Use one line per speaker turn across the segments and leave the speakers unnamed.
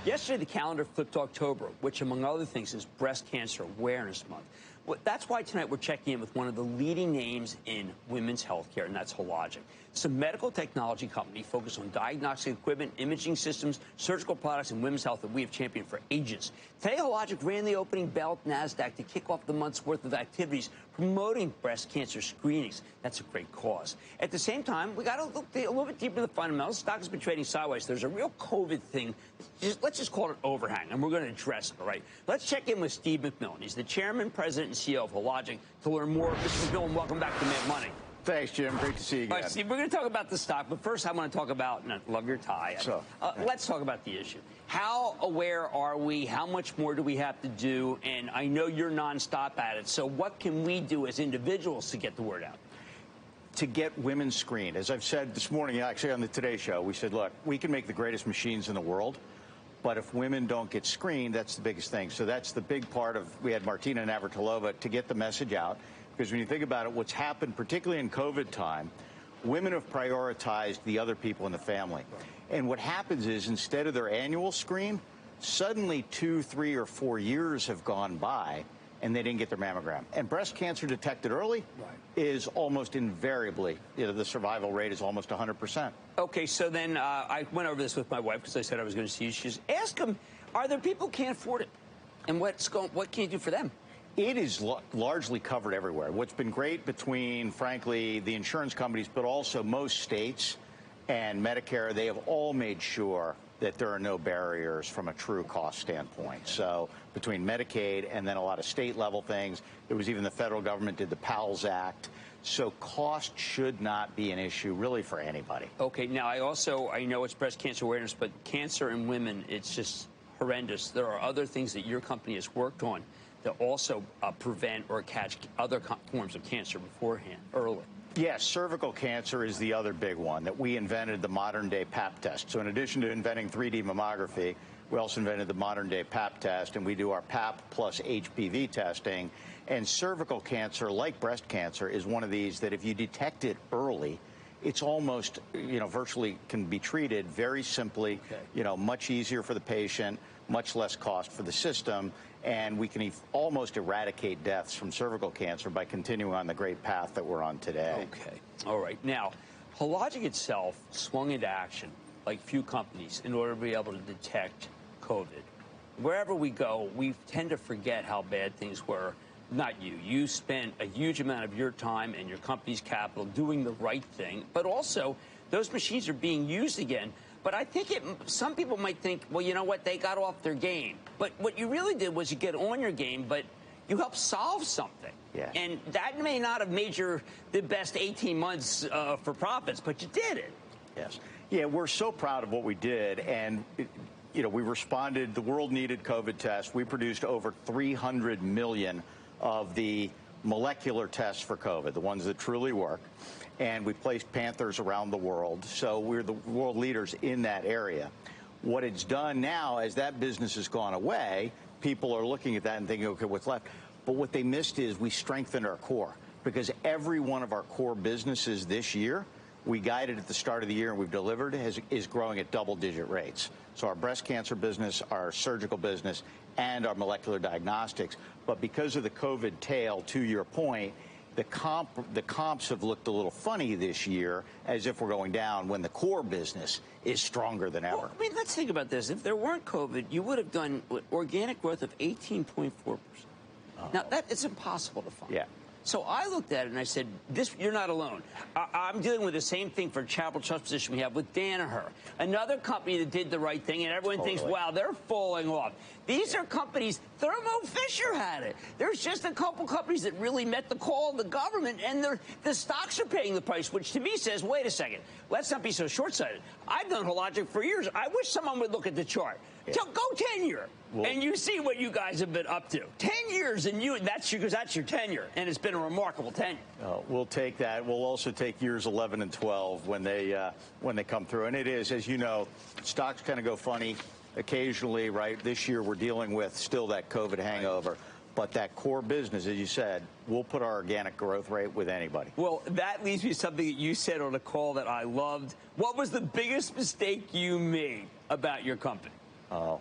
Yesterday, the calendar flipped to October, which, among other things, is Breast Cancer Awareness Month. Well, that's why tonight we're checking in with one of the leading names in women's healthcare, and that's Hologic. It's a medical technology company focused on diagnostic equipment, imaging systems, surgical products, and women's health that we have championed for ages. Today, Hologic ran the opening bell at NASDAQ to kick off the month's worth of activities promoting breast cancer screenings. That's a great cause. At the same time, we got to look a little bit deeper into the fundamentals. Stock has been trading sideways. There's a real COVID thing. Let's just call it an overhang, and we're going to address it, all right? Let's check in with Steve McMillan. He's the chairman, president, and CEO of Hologic to learn more. Mr. McMillan, welcome back to Mad Money.
Thanks, Jim. Great to see you again.
All right, Steve, we're going to talk about the stock, but first I want to talk about, and I love your tie. Let's talk about the issue. How aware are we? How much more do we have to do? And I know you're nonstop at it, so what can we do as individuals to get the word out?
To get women screened. As I've said this morning, actually on the Today Show, we said, look, we can make the greatest machines in the world, but if women don't get screened, that's the biggest thing. So that's the big part of, we had Martina Navratilova to get the message out. Because when you think about it, what's happened, particularly in COVID time, women have prioritized the other people in the family. And what happens is, instead of their annual screen, suddenly 2, 3, or 4 years have gone by, and they didn't get their mammogram. And breast cancer detected early is almost invariably, the survival rate is almost 100%.
Okay, so then I went over this with my wife because I said I was going to see you. She says, ask them, are there people who can't afford it? And what can you do for them?
It is largely covered everywhere. What's been great between, frankly, the insurance companies, but also most states and Medicare, they have all made sure that there are no barriers from a true cost standpoint. So between Medicaid and then a lot of state-level things, there was even the federal government did the PALS Act. So cost should not be an issue really for anybody.
Okay, now I know it's breast cancer awareness, but cancer in women, it's just horrendous. There are other things that your company has worked on that also prevent or catch other forms of cancer beforehand, early.
Yes, cervical cancer is the other big one that we invented, the modern-day Pap test. So in addition to inventing 3D mammography, we also invented the modern-day Pap test, and we do our Pap plus HPV testing. And cervical cancer, like breast cancer, is one of these that if you detect it early, it's almost, virtually can be treated very simply, much easier for the patient, much less cost for the system, and we can almost eradicate deaths from cervical cancer by continuing on the great path that we're on today.
Okay. All right. Now, Hologic itself swung into action like few companies in order to be able to detect COVID. Wherever we go, we tend to forget how bad things were. Not you. You spent a huge amount of your time and your company's capital doing the right thing, but also those machines are being used again. But I think some people might think, well, you know what, they got off their game. But what you really did was you get on your game, but you helped solve something.
Yeah.
And that may not have made the best 18 months for profits, but you did it.
Yes. Yeah, we're so proud of what we did. And, we responded. The world needed COVID tests. We produced over 300 million of the molecular tests for COVID, the ones that truly work. And we placed Panthers around the world. So we're the world leaders in that area. What it's done now, as that business has gone away, people are looking at that and thinking, okay, what's left? But what they missed is we strengthened our core, because every one of our core businesses this year, we guided at the start of the year and we've delivered, is growing at double-digit rates. So our breast cancer business, our surgical business, and our molecular diagnostics. But because of the COVID tail, to your point, the comps have looked a little funny this year, as if we're going down, when the core business is stronger than ever.
Well, I mean, let's think about this. If there weren't COVID, you would have done organic growth of 18.4%. Now, it's impossible to find.
Yeah.
So I looked at it and I said, you're not alone. I'm dealing with the same thing for Charitable Trust position we have with Danaher, another company that did the right thing, and everyone thinks, wow, they're falling off. These are companies, Thermo Fisher had it. There's just a couple companies that really met the call of the government, and the stocks are paying the price, which to me says, wait a second, let's not be so short-sighted. I've done Hologic for years. I wish someone would look at the chart. Yeah. Go 10-year, and you see what you guys have been up to. 10 years, and that's your tenure, and it's been a remarkable tenure.
We'll take that. We'll also take years 11 and 12 when they come through. And it is, as you know, stocks kind of go funny occasionally, right? This year we're dealing with still that COVID hangover. But that core business, as you said, we'll put our organic growth rate with anybody.
Well, that leads me to something that you said on a call that I loved. What was the biggest mistake you made about your company?
Oh,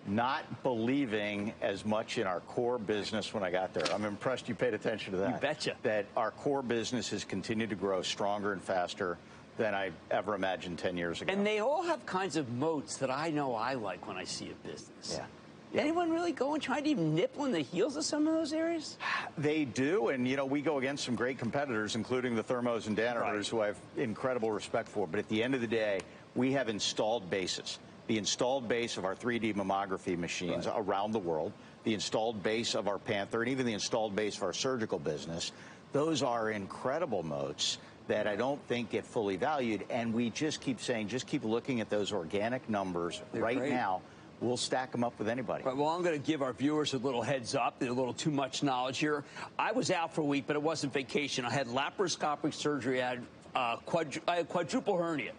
not believing as much in our core business when I got there. I'm impressed you paid attention to that.
You betcha.
That our core business has continued to grow stronger and faster than I ever imagined 10 years ago.
And they all have kinds of moats that I know I like when I see a business.
Yeah.
Anyone really go and try to even nip on the heels of some of those areas?
They do, and we go against some great competitors, including the Thermos and Dannerers, who I have incredible respect for. But at the end of the day, we have installed bases. The installed base of our 3D mammography machines around the world, the installed base of our Panther, and even the installed base of our surgical business. Those are incredible moats that I don't think get fully valued. And we just keep saying, just keep looking at those organic numbers right now. We'll stack them up with anybody.
Right, well, I'm going to give our viewers a little heads up. There's a little too much knowledge here. I was out for a week, but it wasn't vacation. I had laparoscopic surgery. I had quadruple hernia.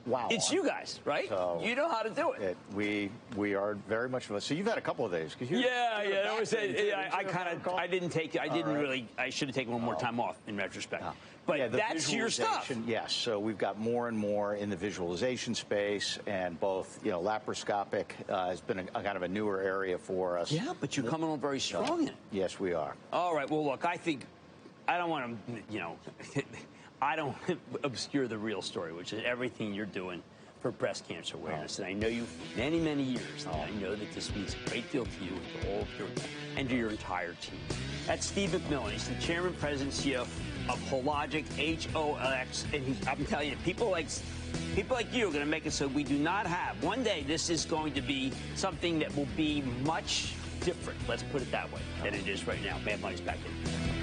Wow.
It's you guys, right?
So
you know how to do it.
We are very much of us. So you've had a couple of days. I didn't take it. I didn't really. I should have taken one more time off in retrospect. But yeah, that's your stuff. Yes. So we've got more and more in the visualization space, and both, laparoscopic has been a kind of a newer area for us.
Yeah, but you're coming on very strong in it.
Yes, we are.
All right. Well, look, I think I don't want to, I don't obscure the real story, which is everything you're doing for breast cancer awareness. And I know you for many, many years. And I know that this means a great deal to you and to all of your and to your entire team. That's Steve McMillan. He's the chairman, president, CEO of Hologic, HOLX. And I'm telling you, people like you are going to make it so we do not have. One day, this is going to be something that will be much different, let's put it that way, than it is right now. Mad Money's back in.